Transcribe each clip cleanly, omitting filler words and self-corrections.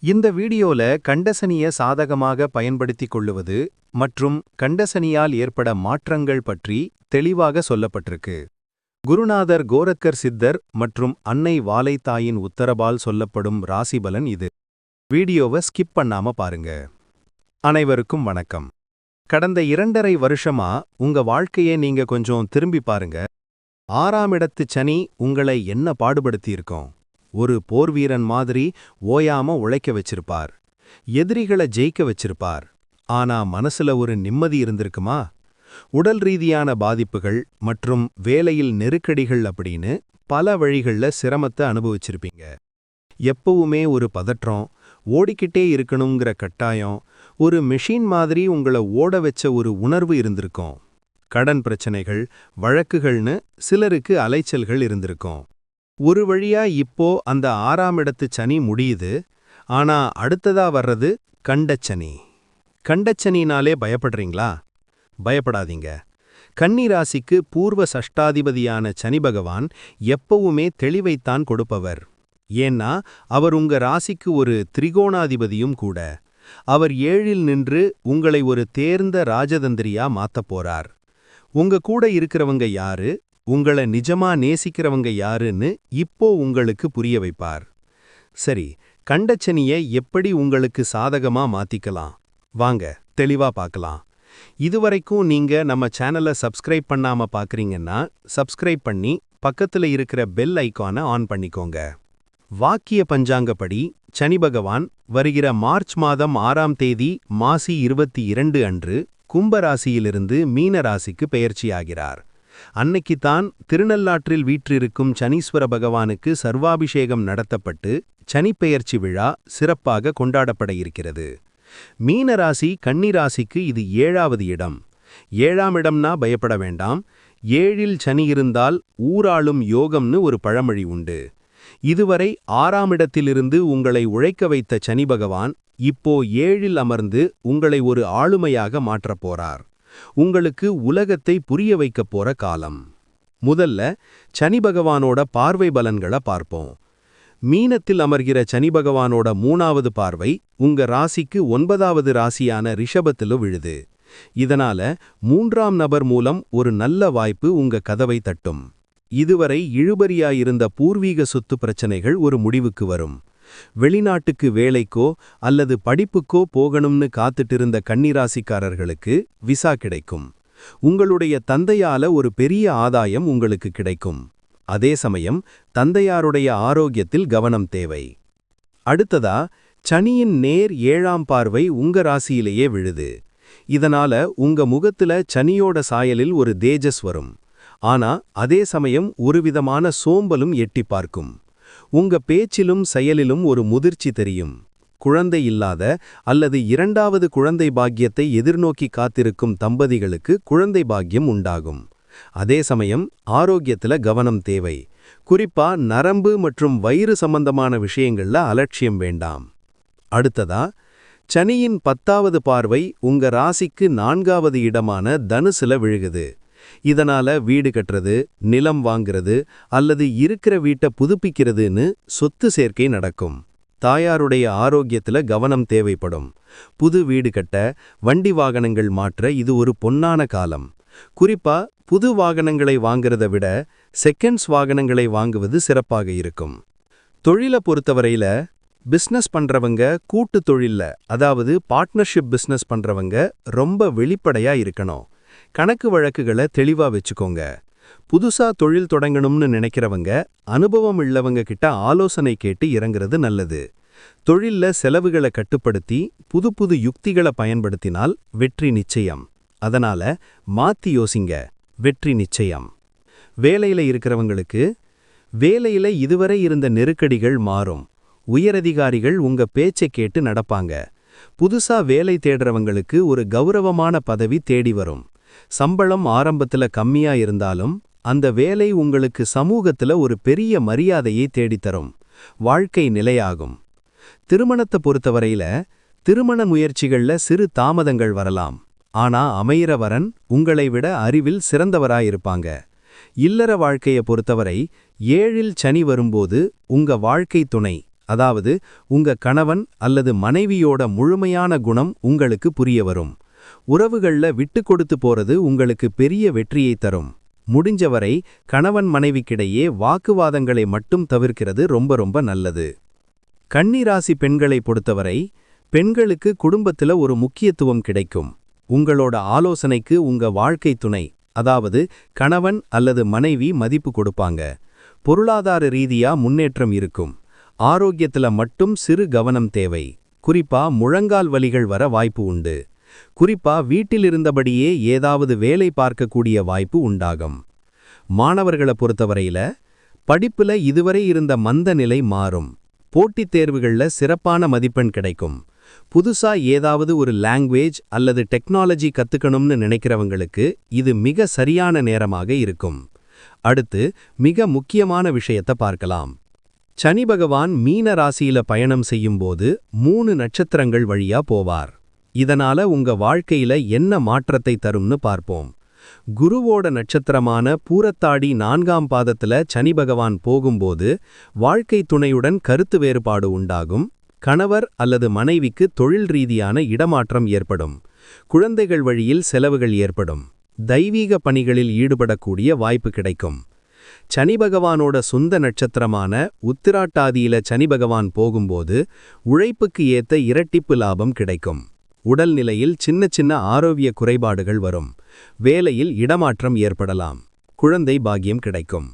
இந்த வீடியோல கண்டசனிய சாதகமாக பயன்படுத்திக் கொள்ளுவது மற்றும் கண்டசனியால் ஏற்பட மாற்றங்கள் பற்றி தெளிவாக சொல்லப்பட்டிருக்கு. குருநாதர் கோரக்கர் சித்தர் மற்றும் அன்னை வாலைத்தாயின் உத்தரவால் சொல்லப்படும் ராசிபலன் இது. வீடியோவை ஸ்கிப் பண்ணாம பாருங்க. அனைவருக்கும் வணக்கம். கடந்த 2.5 வருஷமா உங்க வாழ்க்கையை நீங்க கொஞ்சம் திரும்பி பாருங்க. 6ஆம் இடத்து சனி உங்களை என்ன பாடுபடுத்தியிருக்கோம். ஒரு போர்வீரன் மாதிரி ஓயாம உழைக்க வச்சிருப்பார். எதிரிகளை ஜெயிக்க வச்சிருப்பார். ஆனா மனசுல ஒரு நிம்மதி இருந்திருக்குமா? உடல் ரீதியான பாதிப்புகள் மற்றும் வேலையில் நெருக்கடிகள் அப்படின்னு பல வழிகள்ல சிரமத்தை அனுபவிச்சிருப்பீங்க. எப்பவுமே ஒரு பதற்றம், ஓடிக்கிட்டே இருக்கணுங்கிற கட்டாயம், ஒரு மெஷின் மாதிரி உங்களை ஓட வச்ச ஒரு உணர்வு இருந்திருக்கும். கடன் பிரச்சனைகள், வழக்குகள்னு சிலருக்கு அலைச்சல்கள் இருந்திருக்கும். ஒரு வழியா இப்போ அந்த 6ஆம் இடத்து சனி முடியுது. ஆனா அடுத்ததா வர்றது கண்டச்சனி. கண்டச்சனினாலே பயப்படுறீங்களா? பயப்படாதீங்க. கன்னி ராசிக்கு பூர்வ சஷ்டாதிபதியான சனி பகவான் எப்பவுமே தெளிவைத்தான் கொடுப்பவர். ஏன்னா அவர் உங்க ராசிக்கு ஒரு திரிகோணாதிபதியும் கூட. அவர் 7இல் நின்று உங்களை ஒரு தேர்ந்த ராஜதந்திரியா மாத்தப் போறார். உங்க கூட இருக்கிறவங்க யாரு, உங்களை நிஜமா நேசிக்கிறவங்க யாருன்னு இப்போ உங்களுக்கு புரிய வைப்பார். சரி, கண்டச்சனிய எப்படி உங்களுக்கு சாதகமா மாத்திக்கலாம்? வாங்க தெளிவா பார்க்கலாம். இதுவரைக்கும் நீங்க நம்ம சேனலை சப்ஸ்கிரைப் பண்ணாம பார்க்கறீங்கன்னா சப்ஸ்கிரைப் பண்ணி பக்கத்துல இருக்கிற பெல் ஐகானை ஆன் பண்ணிக்கோங்க. வாக்கிய பஞ்சாங்கப்படி சனி பகவான் வருகிற மார்ச் மாதம் 6ஆம் தேதி மாசி 22 அன்று கும்பராசியிலிருந்து மீன ராசிக்கு பெயர்ச்சியாகிறார். அன்னைக்குத்தான் திருநள்ளாற்றில் வீற்றிருக்கும் சனீஸ்வர பகவானுக்கு சர்வாபிஷேகம் நடத்தப்பட்டு சனிப்பெயர்ச்சி விழா சிறப்பாக கொண்டாடப்பட இருக்கிறது. மீனராசி கன்னிராசிக்கு இது 7வது இடம். 7ஆம் இடம்னா பயப்பட வேண்டாம். 7இல் சனி இருந்தால் ஊராளும் யோகம்னு ஒரு பழமொழி உண்டு. இதுவரை 6ஆம் இடத்திலிருந்து உங்களை உழைக்க வைத்த சனி பகவான் இப்போ 7இல் அமர்ந்து உங்களை ஒரு ஆளுமையாக மாற்றப் போறார். உங்களுக்கு உலகத்தை புரிய வைக்கப் போற காலம். முதல்ல சனி பகவானோட பார்வை பலன்களை பார்ப்போம். மீனத்தில் அமர்கிற சனி பகவானோட 3வது பார்வை உங்க ராசிக்கு 9வது ராசியான ரிஷபத்தில விழுது. இதனால 3ஆம் நபர் மூலம் ஒரு நல்ல வாய்ப்பு உங்க கதவை தட்டும். இதுவரை இழுபறியாயிருந்த பூர்வீக சொத்து பிரச்சனைகள் ஒரு முடிவுக்கு வரும். வெளிநாட்டுக்கு வேலைக்கோ அல்லது படிப்புக்கோ போகணும்னு காத்துட்டிருந்த கன்னிராசிக்காரர்களுக்கு விசா கிடைக்கும். உங்களுடைய தந்தையால ஒரு பெரிய ஆதாயம் உங்களுக்கு கிடைக்கும். அதே சமயம் தந்தையாருடைய ஆரோக்கியத்தில் கவனம் தேவை. அடுத்ததா சனியின் நேர் 7ஆம் பார்வை உங்க ராசியிலேயே விழுது. இதனால உங்க முகத்துல சனியோட சாயலில் ஒரு தேஜஸ் வரும். ஆனா அதே சமயம் ஒருவிதமான சோம்பலும் எட்டி பார்க்கும். உங்க பேச்சிலும் செயலிலும் ஒரு முதிர்ச்சி தெரியும். குழந்தை இல்லாத அல்லது 2வது குழந்தை பாக்கியத்தை எதிர்நோக்கி காத்திருக்கும் தம்பதிகளுக்கு குழந்தை பாக்கியம் உண்டாகும். அதே சமயம் ஆரோக்கியத்துல கவனம் தேவை. குறிப்பா நரம்பு மற்றும் வயிறு சம்பந்தமான விஷயங்கள்ல அலட்சியம் வேண்டாம். அடுத்ததா சனியின் 10வது பார்வை உங்க ராசிக்கு 4வது இடமான தனுசுல விழுகுது. இதனால வீடு கட்டுறது, நிலம் வாங்கிறது அல்லது இருக்கிற வீட்டை புதுப்பிக்கிறதுன்னு சொத்து சேர்க்கை நடக்கும். தாயாருடைய ஆரோக்கியத்துல கவனம் தேவைப்படும். புது வீடு கட்ட, வண்டி வாகனங்கள் மாற்ற இது ஒரு பொன்னான காலம். குறிப்பா புது வாகனங்களை வாங்கிறத விட செகண்ட்ஸ் வாகனங்களை வாங்குவது சிறப்பாக இருக்கும். தொழிலை பொறுத்தவரையில பிஸ்னஸ் பண்றவங்க கூட்டு தொழில்ல, அதாவது பார்ட்னர்ஷிப் பிஸ்னஸ் பண்றவங்க ரொம்ப வெளிப்படையா இருக்கணும். கணக்கு வழக்குகளை தெளிவா வச்சுக்கோங்க. புதுசா தொழில் தொடங்கணும்னு நினைக்கிறவங்க அனுபவம் உள்ளவங்க கிட்ட ஆலோசனை கேட்டு இறங்குறது நல்லது. தொழில்ல செலவுகளை கட்டுப்படுத்தி புது புது யுக்திகளை பயன்படுத்தினால் வெற்றி நிச்சயம். அதனால மாத்தி யோசிங்க, வெற்றி நிச்சயம். வேலையில இருக்கிறவங்களுக்கு வேலையில இதுவரை இருந்த நெருக்கடிகள் மாறும். உயரதிகாரிகள் உங்க பேச்சை கேட்டு நடப்பாங்க. புதுசா வேலை தேடுறவங்களுக்கு ஒரு கௌரவமான பதவி தேடி வரும். சம்பளம் ஆரம்பத்துல கம்மியா இருந்தாலும் அந்த வேலை உங்களுக்கு சமூகத்துல ஒரு பெரிய மரியாதையை தேடித்தரும். வாழ்க்கை நிலையாகும். திருமணத்தை பொறுத்தவரையில திருமண முயற்சிகள்ல சிறு தாமதங்கள் வரலாம். ஆனா அமையிற வரன் உங்களை விட அறிவில் சிறந்தவராயிருப்பாங்க. இல்லற வாழ்க்கையை பொறுத்தவரை 7இல் சனி வரும்போது உங்க வாழ்க்கை துணை அதாவது உங்க கணவன் அல்லது மனைவியோட முழுமையான குணம் உங்களுக்கு புரிய வரும். உறவுகள்ல விட்டு கொடுத்து போறது உங்களுக்கு பெரிய வெற்றியை தரும். முடிஞ்சவரை கணவன் மனைவிக்கிடையே வாக்குவாதங்களை மட்டும் தவிர்க்கிறது ரொம்ப ரொம்ப நல்லது. கன்னி ராசி பெண்களை பொறுத்தவரை பெண்களுக்கு குடும்பத்துல ஒரு முக்கியத்துவம் கிடைக்கும். உங்களோட ஆலோசனைக்கு உங்க வாழ்க்கை துணை, அதாவது கணவன் அல்லது மனைவி மதிப்பு கொடுப்பாங்க. பொருளாதார ரீதியா முன்னேற்றம் இருக்கும். ஆரோக்கியத்துல மட்டும் சிறு கவனம் தேவை. குறிப்பா முழங்கால் வலிகள் வர வாய்ப்பு உண்டு. குறிப்பா வீட்டிலிருந்தபடியே ஏதாவது வேலை பார்க்கக்கூடிய வாய்ப்பு உண்டாகும். மாணவர்களை பொறுத்தவரையில படிப்புல இதுவரை இருந்த மந்த நிலை மாறும். போட்டித் தேர்வுகள்ல சிறப்பான மதிப்பெண் கிடைக்கும். புதுசா ஏதாவது ஒரு லாங்குவேஜ் அல்லது டெக்னாலஜி கத்துக்கணும்னு நினைக்கிறவங்களுக்கு இது மிக சரியான நேரமாக இருக்கும். அடுத்து மிக முக்கியமான விஷயத்தை பார்க்கலாம். சனி பகவான் மீன ராசியில பயணம் செய்யும்போது 3 நட்சத்திரங்கள் வழியா போவார். இதனால உங்க வாழ்க்கையில என்ன மாற்றத்தை தரும்னு பார்ப்போம். குருவோட நட்சத்திரமான பூரத்தாடி 4ஆம் பாதத்துல சனி பகவான் போகும்போது வாழ்க்கை துணையுடன் கருத்து வேறுபாடு உண்டாகும். கணவர் அல்லது மனைவிக்கு தொழில் ரீதியான இடமாற்றம் ஏற்படும். குழந்தைகள் வழியில் செலவுகள் ஏற்படும். தெய்வீக பணிகளில் ஈடுபடக்கூடிய வாய்ப்பு கிடைக்கும். சனி பகவானோட சொந்த நட்சத்திரமான உத்திராட்டாதியில சனி பகவான் போகும்போது உழைப்புக்கு ஏத்த இரட்டிப்பு லாபம் கிடைக்கும். உடல்நிலையில் சின்ன சின்ன ஆரோக்கிய குறைபாடுகள் வரும். வேலையில் இடமாற்றம் ஏற்படலாம். குழந்தை பாக்கியம் கிடைக்கும்.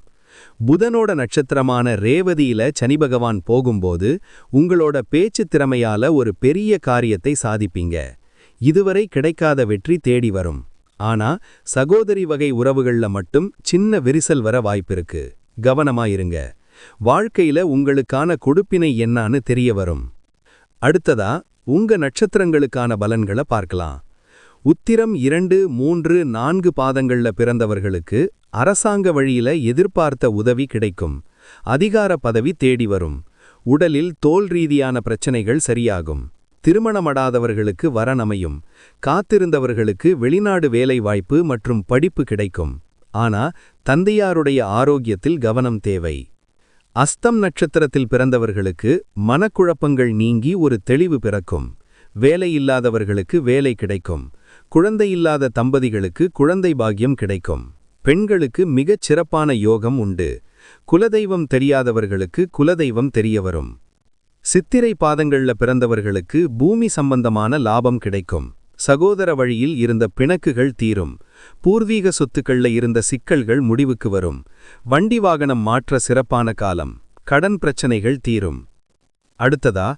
புதனோட நட்சத்திரமான ரேவதியில சனி பகவான் போகும்போது உங்களோட பேச்சு திறமையால ஒரு பெரிய காரியத்தை சாதிப்பீங்க. இதுவரை கிடைக்காத வெற்றி தேடி வரும். ஆனா சகோதரி வகை உறவுகள்ல மட்டும் சின்ன விரிசல் வர வாய்ப்பிருக்கு. கவனமா இருங்க. வாழ்க்கையில உங்களுக்கான கொடுப்பினை என்னான்னு தெரிய வரும். அடுத்ததா உங்க நட்சத்திரங்களுக்கான பலன்களை பார்க்கலாம். உத்திரம் 2, 3, 4 பாதங்கள்ல பிறந்தவர்களுக்கு அரசாங்க வழியில எதிர்பார்த்த உதவி கிடைக்கும். அதிகார பதவி தேடி வரும். உடலில் தோல் ரீதியான பிரச்சனைகள் சரியாகும். திருமணமடாதவர்களுக்கு வரன் அமையும். காத்திருந்தவர்களுக்கு வெளிநாடு வேலை வாய்ப்பு மற்றும் படிப்பு கிடைக்கும். ஆனா தந்தையாருடைய ஆரோக்கியத்தில் கவனம் தேவை. அஸ்தம் நட்சத்திரத்தில் பிறந்தவர்களுக்கு மனக்குழப்பங்கள் நீங்கி ஒரு தெளிவு பிறக்கும். வேலையில்லாதவர்களுக்கு வேலை கிடைக்கும். குழந்தையில்லாத தம்பதிகளுக்கு குழந்தை பாக்கியம் கிடைக்கும். பெண்களுக்கு மிகச் சிறப்பான யோகம் உண்டு. குலதெய்வம் தெரியாதவர்களுக்கு குலதெய்வம் தெரியவரும். சித்திரை பாதங்கள்ல பிறந்தவர்களுக்கு பூமி சம்பந்தமான லாபம் கிடைக்கும். சகோதர வழியில் இருந்த பிணக்குகள் தீரும். பூர்வீக சொத்துக்கள்ல இருந்த சிக்கல்கள் முடிவுக்கு வரும். வண்டி வாகனம் மாற்ற சிறப்பான காலம். கடன் பிரச்சனைகள் தீரும். அடுத்ததா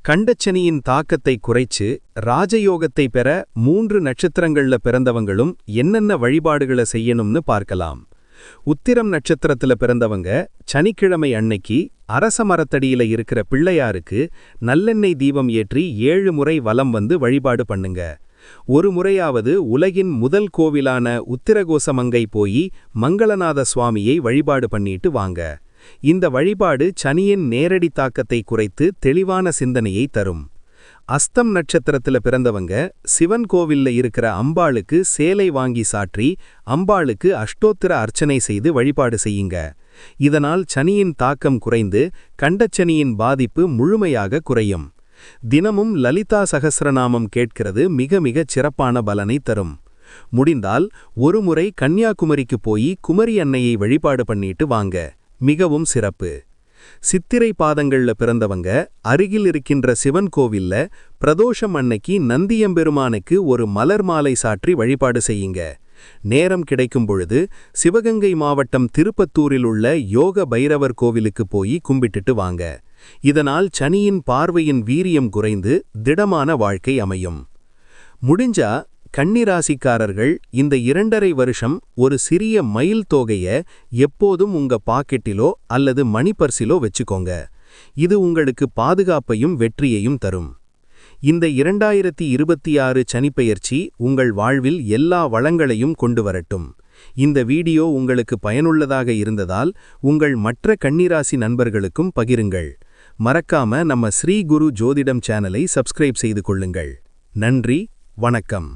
கண்டச்சனியின் தாக்கத்தை குறைச்சு ராஜயோகத்தை பெற 3 நட்சத்திரங்கள்ல பிறந்தவங்களும் என்னென்ன வழிபாடுகளை செய்யணும்னு பார்க்கலாம். உத்திரம் நட்சத்திரத்துல பிறந்தவங்க சனிக்கிழமை அன்னைக்கு அரச மரத்தடியில இருக்கிற பிள்ளையாருக்கு நல்லெண்ணெய் தீபம் ஏற்றி 7 முறை வலம் வந்து வழிபாடு பண்ணுங்க. ஒரு முறையாவது உலகின் முதல் கோவிலான உத்திரகோசமங்கை போய் மங்களநாத சுவாமியை வழிபாடு பண்ணிட்டு வாங்க. இந்த வழிபாடு சனியின் நேரடி தாக்கத்தை குறைத்து தெளிவான சிந்தனையை தரும். அஸ்தம் நட்சத்திரத்துல பிறந்தவங்க சிவன் கோவில்ல இருக்கிற அம்பாளுக்கு சேலை வாங்கி சாற்றி அம்பாளுக்கு அஷ்டோத்திர அர்ச்சனை செய்து வழிபாடு செய்யுங்க. இதனால் சனியின் தாக்கம் குறைந்து கண்டச்சனியின் பாதிப்பு முழுமையாக குறையும். தினமும் லலிதா சகஸ்ரநாமம் கேட்கிறது மிக மிகச் சிறப்பான பலனை தரும். முடிந்தால் ஒரு முறை கன்னியாகுமரிக்கு போய் குமரி அன்னையை வழிபாடு பண்ணிட்டு வாங்க. மிகவும் சிறப்பு. சித்திரை பாதங்கள்ல பிறந்தவங்க அருகில் இருக்கின்ற சிவன் கோவில்ல பிரதோஷம் அன்னைக்கு நந்தியம்பெருமானுக்கு ஒரு மலர் மாலை சாற்றி வழிபாடு செய்யுங்க. நேரம் கிடைக்கும் பொழுது சிவகங்கை மாவட்டம் திருப்பத்தூரில் உள்ள யோக பைரவர் கோவிலுக்கு போய் கும்பிட்டுட்டு வாங்க. இதனால் சனியின் பார்வையின் வீரியம் குறைந்து திடமான வாழ்க்கை அமையும். முடிஞ்சா கன்னிராசிக்காரர்கள் இந்த 2.5 வருஷம் ஒரு சிறிய மயில் தொகைய எப்போதும் உங்க பாக்கெட்டிலோ அல்லது மணிப்பர்சிலோ வச்சுக்கோங்க. இது உங்களுக்கு பாதுகாப்பையும் வெற்றியையும் தரும். இந்த 2026 சனிப்பெயர்ச்சி உங்கள் வாழ்வில் எல்லா வளங்களையும் கொண்டு வரட்டும். இந்த வீடியோ உங்களுக்கு பயனுள்ளதாக இருந்ததால் உங்கள் மற்ற கன்னிராசி நண்பர்களுக்கும் பகிருங்கள். மறக்காம நம்ம ஸ்ரீ குரு ஜோதிடம் சேனலை சப்ஸ்கிரைப் செய்து கொள்ளுங்கள். நன்றி, வணக்கம்.